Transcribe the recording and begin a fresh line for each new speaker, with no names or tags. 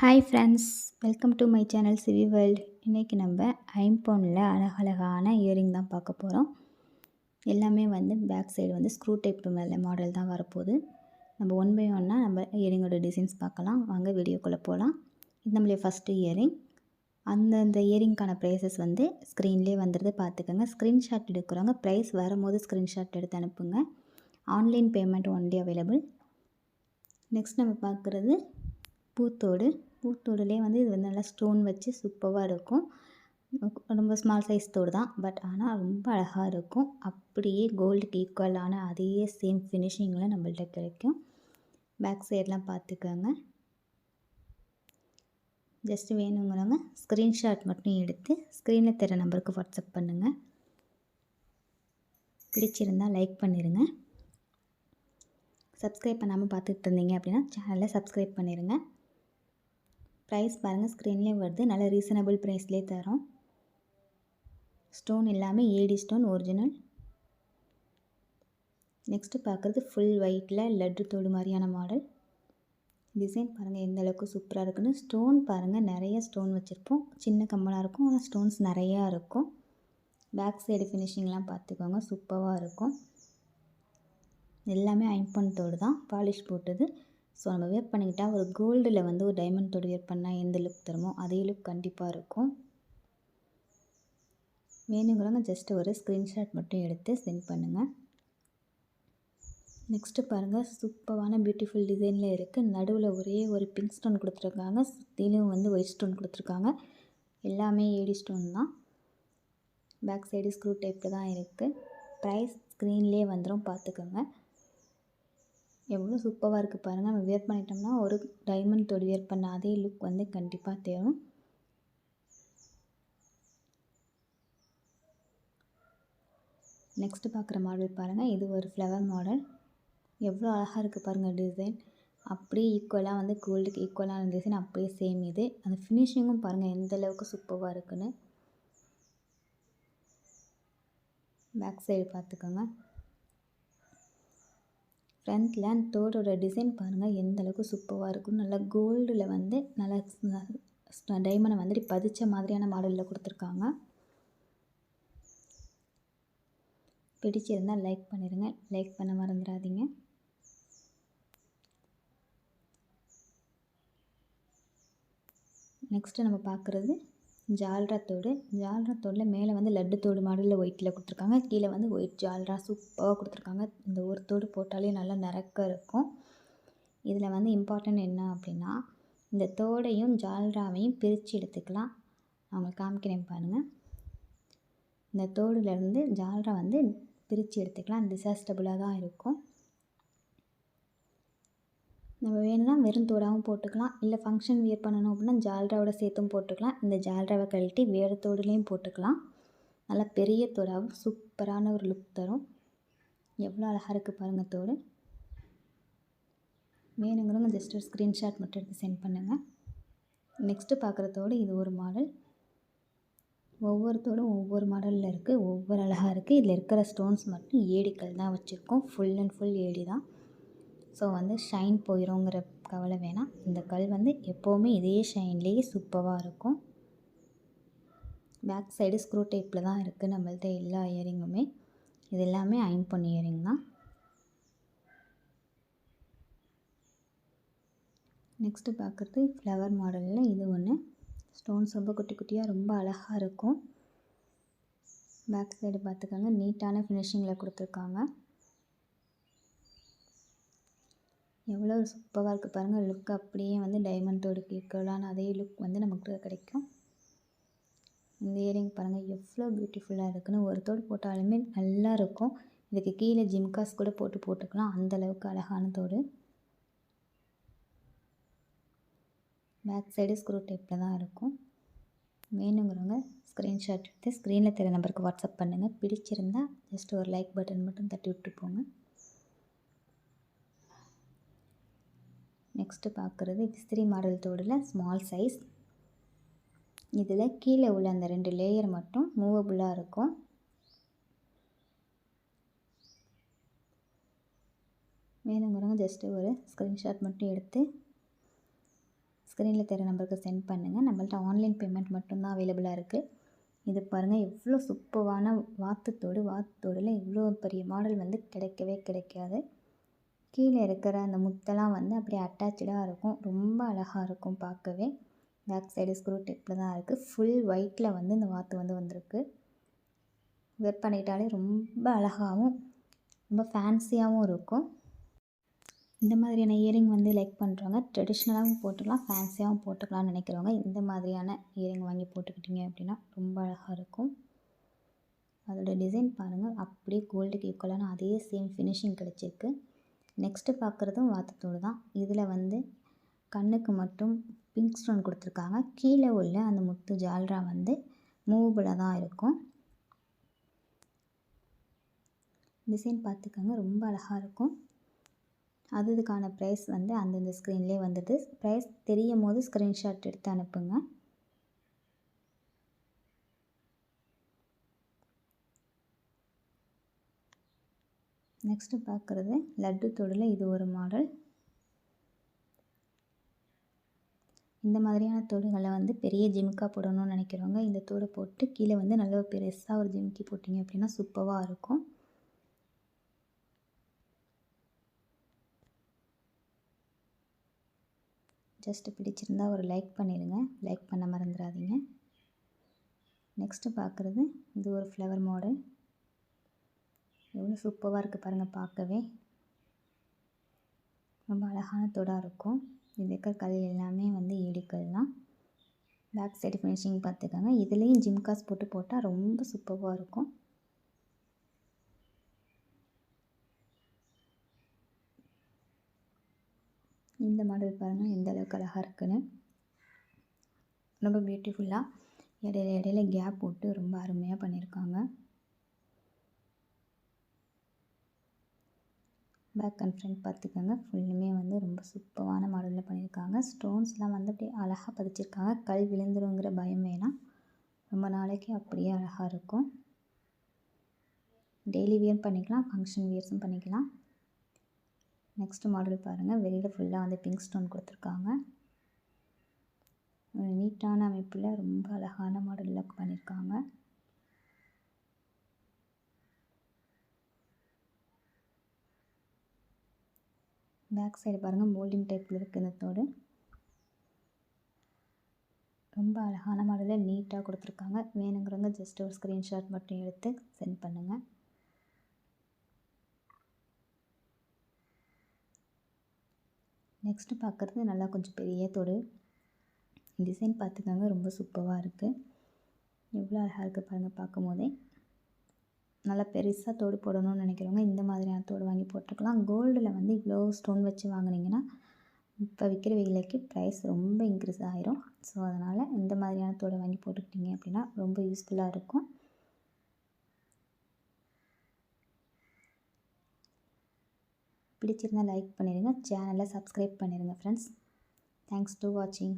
Hi friends, welcome to my channel CV world. இன்றைக்கி நம்ம ஐம்பொனில் அழகழகான இயரிங் தான் பார்க்க போகிறோம். எல்லாமே பேக் சைடு ஸ்க்ரூ டைப் மேலே மாடல் தான் வரப்போகுது. நம்ம ஒன் பை ஒன்னாக நம்ம இயரிங்கோட டிசைன்ஸ் பார்க்கலாம். வாங்க வீடியோக்குள்ளே போகலாம். இது நம்மளுடைய ஃபஸ்ட்டு இயரிங். அந்தந்த இயரிங்க்கான ப்ரைஸஸ் ஸ்க்ரீன்லேயே வந்துடுது, பார்த்துக்கோங்க. ஸ்க்ரீன்ஷாட் எடுக்கிறவங்க ப்ரைஸ் வரும்போது ஸ்க்ரீன்ஷாட் எடுத்து அனுப்புங்க. Online payment only available. Next நம்ம பார்க்குறது பூத்தோடுலேயே இது நல்லா ஸ்டோன் வச்சு சூப்பராக இருக்கும். ரொம்ப ஸ்மால் சைஸ் தோடு தான், பட் ஆனால் ரொம்ப அழகாக இருக்கும். அப்படியே கோல்டுக்கு ஈக்குவலான அதே சேம் ஃபினிஷிங்கில் நம்மள்ட்ட கிடைக்கும். பேக் சைடெலாம் பார்த்துக்கோங்க. ஜஸ்ட்டு வேணுங்கிறவங்க ஸ்க்ரீன்ஷாட் மட்டும் எடுத்து ஸ்க்ரீனில் தர நம்பருக்கு வாட்ஸ்அப் பண்ணுங்கள். பிடிச்சிருந்தால் லைக் பண்ணிடுங்க. சப்ஸ்கிரைப் பண்ணாமல் பார்த்துட்டு இருந்தீங்க அப்படின்னா சேனலை சப்ஸ்கிரைப் பண்ணிடுங்க. ப்ரைஸ் பாருங்கள், ஸ்க்ரீன்லேயே வருது. நல்ல ரீசனபிள் ப்ரைஸ்லேயே தரோம். ஸ்டோன் எல்லாமே ஏடி ஸ்டோன் ஒரிஜினல். நெக்ஸ்ட்டு பார்க்குறது ஃபுல் ஒயிட்டில் லட்டு தோடு மாதிரியான மாடல். டிசைன் பாருங்கள் எந்த அளவுக்கு சூப்பராக இருக்குன்னு. ஸ்டோன் பாருங்கள், நிறைய ஸ்டோன் வச்சுருப்போம். சின்ன கம்மலாக இருக்கும், ஆனால் ஸ்டோன்ஸ் நிறையா இருக்கும். பேக் சைடு ஃபினிஷிங்லாம் பார்த்துக்கோங்க, சூப்பராக இருக்கும். எல்லாமே ஐம்பொன் தோடு தான், பாலிஷ் போட்டது. ஸோ நம்ம வேர் பண்ணிக்கிட்டால் ஒரு கோல்டில் ஒரு டைமண்ட் தோடு வேர் பண்ணால் எந்த லுக் தருமோ அதே லுக் கண்டிப்பாக இருக்கும். வேணுங்கிறவங்க ஜஸ்ட்டு ஒரு ஸ்க்ரீன்ஷாட் மட்டும் எடுத்து சென்ட் பண்ணுங்கள். நெக்ஸ்ட்டு பாருங்கள், சூப்பரான பியூட்டிஃபுல் டிசைனில் இருக்குது. நடுவில் ஒரே ஒரு பிங்க் ஸ்டோன் கொடுத்துருக்காங்க, சுற்றிலும் ஒயிட் ஸ்டோன் கொடுத்துருக்காங்க. எல்லாமே ஏடி ஸ்டோன் தான். பேக் சைடு ஸ்க்ரூ டைப்பில் தான் இருக்குது. ப்ரைஸ் ஸ்க்ரீன்லேயே வந்துடும், பார்த்துக்கோங்க. எவ்வளோ சூப்பராக இருக்குது பாருங்கள். நம்ம வேர் பண்ணிட்டோம்னா ஒரு டைமண்ட் தோடு வேர் பண்ண அதே லுக் கண்டிப்பாக தேரும். நெக்ஸ்ட்டு பார்க்குற மாடல் பாருங்கள். இது ஒரு ஃப்ளவர் மாடல். எவ்வளோ அழகாக இருக்குது பாருங்கள் டிசைன். அப்படியே ஈக்குவலாக கோல்டுக்கு ஈக்குவலான டிசைன் அப்படியே சேம் இது. அந்த ஃபினிஷிங்கும் பாருங்கள் எந்த அளவுக்கு சூப்பராக இருக்குன்னு. பேக் சைடு பார்த்துக்கோங்க. ஃப்ரண்ட்டில் அந்த தோடோட டிசைன் பாருங்கள் எந்த அளவுக்கு சூப்பராக இருக்கும். நல்லா கோல்டில் நல்லா டைமண்டை பதிச்ச மாதிரியான மாடலில் கொடுத்துருக்காங்க. பிடிச்சிருந்தால் லைக் பண்ணிடுங்க, லைக் பண்ண மறந்துடாதீங்க. நெக்ஸ்ட்டு நம்ம பார்க்குறது ஜால்ரா தோடில் மேலே லட்டு தோடு மாடலில் ஒயிட்டில் கொடுத்துருக்காங்க. கீழே ஒயிட் ஜால்ரா சூப்பராக கொடுத்துருக்காங்க. இந்த ஒரு தோடு போட்டாலே நல்லா நிறக்க இருக்கும். இதில் இம்பார்ட்டன்ட் என்ன அப்படின்னா, இந்த தோடையும் ஜால்ராவையும் பிரித்து எடுத்துக்கலாம். அவங்க காமிக்கிறேன் பாருங்கள். இந்த தோடுலேருந்து ஜால்ரா பிரித்து எடுத்துக்கலாம். டிசாஸ்டபுளாக தான் இருக்கும். நம்ம வேணும்னா வெறும் தோடாகவும் போட்டுக்கலாம், இல்லை ஃபங்க்ஷன் வியர் பண்ணணும் அப்படின்னா ஜால்ராவோட சேர்த்தும் போட்டுக்கலாம். இந்த ஜால்ராவை கழட்டி வேறு தோடுலேயும் போட்டுக்கலாம். நல்லா பெரிய தோடாகவும் சூப்பரான ஒரு லுக் தரும். எவ்வளோ அழகாக இருக்குது பாருங்கள் தோடு. வேணுங்கிறவங்க ஜஸ்ட் ஒரு ஸ்க்ரீன்ஷாட் மட்டும் எடுத்து சென்ட் பண்ணுங்கள். நெக்ஸ்ட்டு பார்க்குற தோடு இது ஒரு மாடல். ஒவ்வொரு தோடும் ஒவ்வொரு மாடலில் இருக்குது, ஒவ்வொரு அழகாக இருக்குது. இதில் இருக்கிற ஸ்டோன்ஸ் மட்டும் ஏடிக்கல் தான் வச்சுருக்கோம். ஃபுல் அண்ட் ஃபுல் ஏடி தான். ஸோ ஷைன் போயிடுங்கிற கவலை வேணாம். இந்த கல் எப்போவுமே இதே ஷைன்லேயே சூப்பராக இருக்கும். பேக் சைடு ஸ்க்ரூ டைப்பில் தான் இருக்குது நம்மள்ட்ட எல்லா இயரிங்குமே. இது எல்லாமே ஐம்பொன் இயரிங் தான். நெக்ஸ்ட்டு பார்க்குறது ஃப்ளவர் மாடலில் இது ஒன்று. ஸ்டோன்ஸ் ரொம்ப குட்டி குட்டியாக ரொம்ப அழகாக இருக்கும். பேக் சைடு பார்த்துக்கோங்க, நீட்டான ஃபினிஷிங்கில் கொடுத்துருக்காங்க. எவ்வளோ சூப்பராக இருக்குது பாருங்கள். லுக் அப்படியே டைமண்ட் தோடுக்கு ஈக்குவலான அதே லுக் நமக்கு கிடைக்கும். இந்த இயரிங் பாருங்கள் எவ்வளோ பியூட்டிஃபுல்லாக இருக்குன்னு. ஒரு தோடு போட்டாலுமே நல்லா இருக்கும். இதுக்கு கீழே ஜிம்காஸ் கூட போட்டுக்கலாம், அந்தளவுக்கு அழகான தோடு. பேக் சைடு ஸ்க்ரூ டைப்பில் தான் இருக்கும். வேணுங்கிறவங்க ஸ்க்ரீன்ஷாட் எடுத்து ஸ்க்ரீனில் தெரிய நம்பருக்கு வாட்ஸ்அப் பண்ணுங்கள். பிடிச்சிருந்தால் ஜஸ்ட் ஒரு லைக் பட்டன் மட்டும் தட்டி விட்டு போங்க. நெக்ஸ்ட்டு பார்க்குறது விசிறி மாடல் தோடில் ஸ்மால் சைஸ். இதில் கீழே உள்ள அந்த 2 லேயர் மட்டும் மூவபுளாக இருக்கும். வேணுங்கிறவங்க ஜஸ்ட்டு ஒரு ஸ்க்ரீன்ஷாட் மட்டும் எடுத்து ஸ்க்ரீனில் தெரிய நம்பருக்கு சென்ட் பண்ணுங்கள். நம்மள்ட்ட ஆன்லைன் பேமெண்ட் மட்டும்தான் அவைலபிளாக இருக்குது. இது பாருங்கள் எவ்வளோ சூப்பரான வாத்துத்தோடில் இவ்வளோ பெரிய மாடல் வந்து கிடைக்கவே கிடைக்காது. கீழே இருக்கிற அந்த முத்தெல்லாம் வந்து அப்படியே அட்டாச்சாக இருக்கும். ரொம்ப அழகாக இருக்கும் பார்க்கவே. பேக் சைடு ஸ்க்ரூ டைப்பில் தான் இருக்குது. ஃபுல் ஒயிட்டில் வந்து இந்த வாத்து வந்து வந்திருக்கு. வேர் பண்ணிட்டாலே ரொம்ப அழகாகவும் ரொம்ப ஃபேன்சியாகவும் இருக்கும். இந்த மாதிரியான இயரிங் வந்து லைக் பண்ணுறவங்க ட்ரெடிஷ்னலாகவும் போட்டுக்கலாம், ஃபேன்சியாகவும் போட்டுக்கலாம்னு நினைக்கிறவங்க இந்த மாதிரியான இயரிங் வாங்கி போட்டுக்கிட்டிங்க அப்படின்னா ரொம்ப அழகாக இருக்கும். அதோடய டிசைன் பாருங்கள், அப்படியே கோல்டுக்கு ஈக்குவலான அதே சேம் ஃபினிஷிங் கிடச்சிருக்கு. நெக்ஸ்ட்டு பார்க்குறதும் வாத்துத்தோடு தான். இதில் வந்து கண்ணுக்கு மட்டும் பிங்க் ஸ்டோன் கொடுத்துருக்காங்க. கீழே உள்ள அந்த முத்து ஜால்ரா வந்து மூவபிளாக தான் இருக்கும். டிசைன் பார்த்துக்கோங்க, ரொம்ப அழகாக இருக்கும். அதுக்கான ப்ரைஸ் வந்து அந்தந்த ஸ்க்ரீன்லேயே வந்துடுது. ப்ரைஸ் தெரியும் போது ஸ்க்ரீன்ஷாட் எடுத்து அனுப்புங்க. நெக்ஸ்ட்டு பார்க்குறது லட்டு தோடில் இது ஒரு மாடல். இந்த மாதிரியான தோடுகளை வந்து பெரிய ஜிமிக்கா போடணும்னு நினைக்கிறவங்க இந்த தோடை போட்டு கீழே வந்து நல்ல பெருசாக ஒரு ஜிமிக்கி போட்டிங்க அப்படின்னா சூப்பராக இருக்கும். ஜஸ்ட்டு பிடிச்சிருந்தா ஒரு லைக் பண்ணிடுங்க, லைக் பண்ண மறந்துடாதீங்க. நெக்ஸ்ட்டு பார்க்குறது இது ஒரு ஃப்ளவர் மாடல். எவ்வளோ சூப்பராக இருக்குது பாருங்கள், பார்க்கவே ரொம்ப அழகான தோடாக இருக்கும். இது இருக்கிற கல் எல்லாமே வந்து ஏடிக்கல் தான். பேக் சைடு ஃபினிஷிங் பார்த்துக்கோங்க. இதுலேயும் ஜிம்காஸ் போட்டால் ரொம்ப சூப்பராக இருக்கும். இந்த மாடல் பாருங்கள் எந்த அளவுக்கு அழகாக இருக்குன்னு. ரொம்ப பியூட்டிஃபுல்லாக இடையில கேப் போட்டு ரொம்ப அருமையாக பண்ணியிருக்காங்க. பேக் அண்ட் ஃப்ரண்ட் பார்த்துக்கோங்க, ஃபுல்லுமே வந்து ரொம்ப சூப்பரான மாடலில் பண்ணியிருக்காங்க. ஸ்டோன்ஸ்லாம் வந்து அப்படியே அழகாக பதிச்சிருக்காங்க. கல் விழுந்துருங்கிற பயம் வேணாம், ரொம்ப நாளைக்கு அப்படியே அழகாக இருக்கும். டெய்லி வியர் பண்ணிக்கலாம், ஃபங்க்ஷன் வியர்ஸும் பண்ணிக்கலாம். நெக்ஸ்ட் மாடல் பாருங்கள், வெளியில் ஃபுல்லாக வந்து பிங்க் ஸ்டோன் கொடுத்துருக்காங்க. ஒரு நீட்டான அமைப்பில் ரொம்ப அழகான மாடலில் பண்ணியிருக்காங்க. பேக் சைடு பாருங்கள், மோல்டிங் டைப்பில் இருக்குது இந்த தோடு. ரொம்ப அழகான மாடலில் நீட்டாக கொடுத்துருக்காங்க. வேணுங்கிறவங்க ஜஸ்ட் ஒரு ஸ்க்ரீன்ஷாட் மட்டும் எடுத்து சென்ட் பண்ணுங்கள். நெக்ஸ்ட்டு பார்க்குறது நல்லா கொஞ்சம் பெரிய தோடு. டிசைன் பார்த்துக்கோங்க, ரொம்ப சூப்பராக இருக்குது. எவ்வளோ அழகாக இருக்குது பாருங்கள் பார்க்கும் போதே. நல்லா பெருசாக தோடு போடணும்னு நினைக்கிறவங்க இந்த மாதிரியான தோடு வாங்கி போட்டுக்கலாம். கோல்டில் வந்து இவ்வளோ ஸ்டோன் வச்சு வாங்கினீங்கன்னா இப்போ விற்கிற விலைக்கு ப்ரைஸ் ரொம்ப இன்க்ரீஸ் ஆகிரும். ஸோ அதனால் இந்த மாதிரியான தோடை வாங்கி போட்டுக்கிட்டிங்க அப்படின்னா ரொம்ப யூஸ்ஃபுல்லாக இருக்கும். பிடிச்சிருந்தால் லைக் பண்ணிடுங்க, சேனலை சப்ஸ்கிரைப் பண்ணிடுங்க ஃப்ரெண்ட்ஸ். தேங்க்ஸ் டு வாட்சிங்.